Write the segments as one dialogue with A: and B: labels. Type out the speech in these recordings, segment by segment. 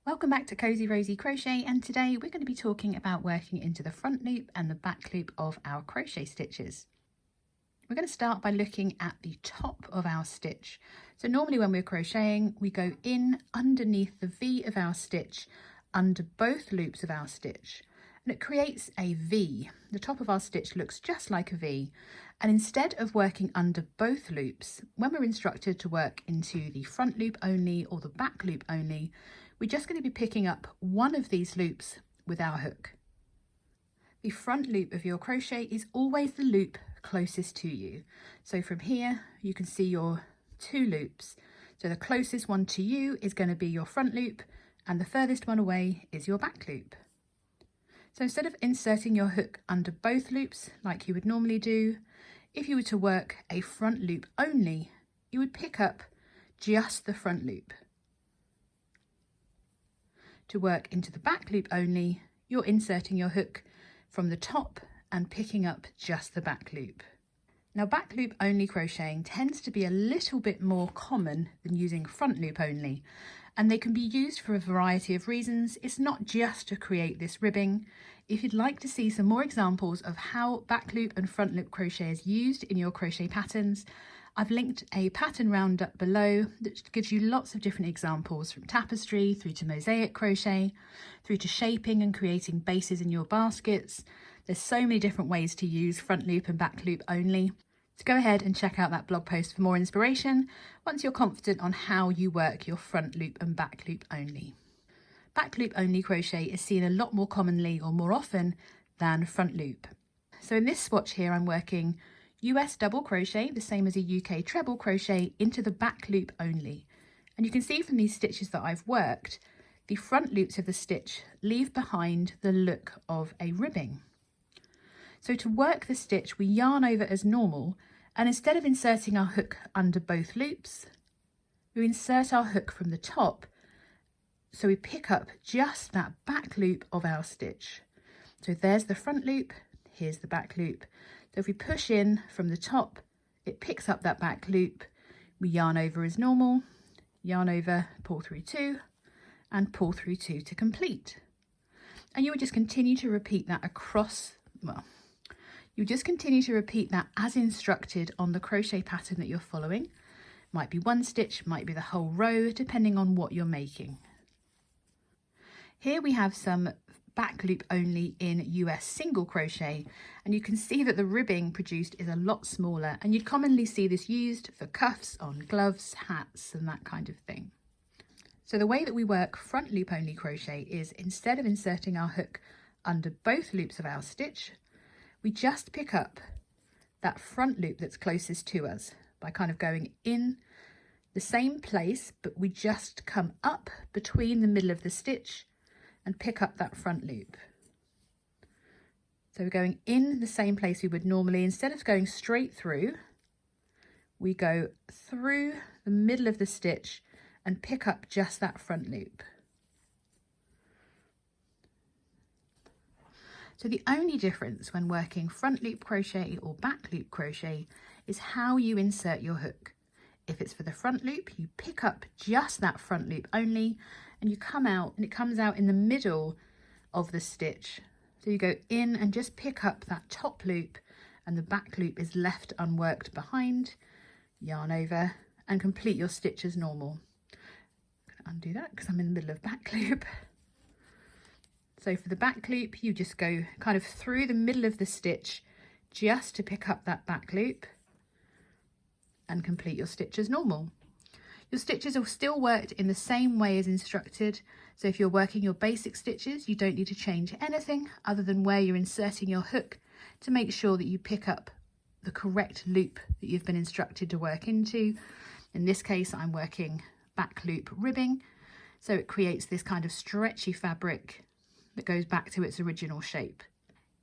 A: Welcome back to Cozy Rosy Crochet, and today we're going to be talking about working into the front loop and the back loop of our crochet stitches. We're going to start by looking at the top of our stitch. So normally when we're crocheting, we go in underneath the V of our stitch, under both loops of our stitch, and it creates a V. The top of our stitch looks just like a V, and instead of working under both loops, when we're instructed to work into the front loop only or the back loop only, we're just going to be picking up one of these loops with our hook. The front loop of your crochet is always the loop closest to you. So from here, you can see your two loops. So the closest one to you is going to be your front loop, and the furthest one away is your back loop. So instead of inserting your hook under both loops like you would normally do, if you were to work a front loop only, you would pick up just the front loop. To work into the back loop only, you're inserting your hook from the top and picking up just the back loop. Now, back loop only crocheting tends to be a little bit more common than using front loop only, and they can be used for a variety of reasons. It's not just to create this ribbing. If you'd like to see some more examples of how back loop and front loop crochet is used in your crochet patterns, I've linked a pattern roundup below that gives you lots of different examples, from tapestry through to mosaic crochet, through to shaping and creating bases in your baskets. There's so many different ways to use front loop and back loop only. So go ahead and check out that blog post for more inspiration once you're confident on how you work your front loop and back loop only. Back loop only crochet is seen a lot more commonly or more often than front loop. So in this swatch here, I'm working US double crochet, the same as a UK treble crochet, into the back loop only. And you can see from these stitches that I've worked, the front loops of the stitch leave behind the look of a ribbing. So to work the stitch, we yarn over as normal, and instead of inserting our hook under both loops, we insert our hook from the top, so we pick up just that back loop of our stitch. So there's the front loop, here's the back loop. So if we push in from the top, it picks up that back loop. We yarn over as normal, yarn over, pull through two, and pull through two to complete. And you would just continue to repeat that as instructed on the crochet pattern that you're following. Might be one stitch, might be the whole row, depending on what you're making. Here we have some back loop only in US single crochet, and you can see that the ribbing produced is a lot smaller, and you'd commonly see this used for cuffs on gloves, hats, and that kind of thing. So the way that we work front loop only crochet is, instead of inserting our hook under both loops of our stitch, we just pick up that front loop that's closest to us by kind of going in the same place, but we just come up between the middle of the stitch and pick up that front loop. So we're going in the same place we would normally. Instead of going straight through, we go through the middle of the stitch and pick up just that front loop. So the only difference when working front loop crochet or back loop crochet is how you insert your hook. If it's for the front loop, you pick up just that front loop only, and you come out, and it comes out in the middle of the stitch. So you go in and just pick up that top loop, and the back loop is left unworked behind. Yarn over and complete your stitch as normal. I'm going to undo that because I'm in the middle of back loop. So for the back loop, you just go kind of through the middle of the stitch just to pick up that back loop and complete your stitch as normal. Your stitches are still worked in the same way as instructed. So if you're working your basic stitches, you don't need to change anything other than where you're inserting your hook to make sure that you pick up the correct loop that you've been instructed to work into. In this case, I'm working back loop ribbing. So it creates this kind of stretchy fabric that goes back to its original shape.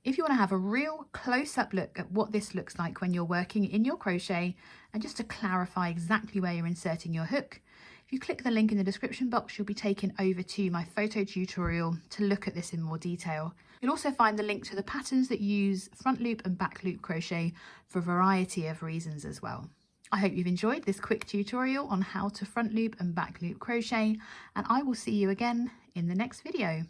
A: If you want to have a real close-up look at what this looks like when you're working in your crochet, and just to clarify exactly where you're inserting your hook, if you click the link in the description box, you'll be taken over to my photo tutorial to look at this in more detail. You'll also find the link to the patterns that use front loop and back loop crochet for a variety of reasons as well. I hope you've enjoyed this quick tutorial on how to front loop and back loop crochet, and I will see you again in the next video.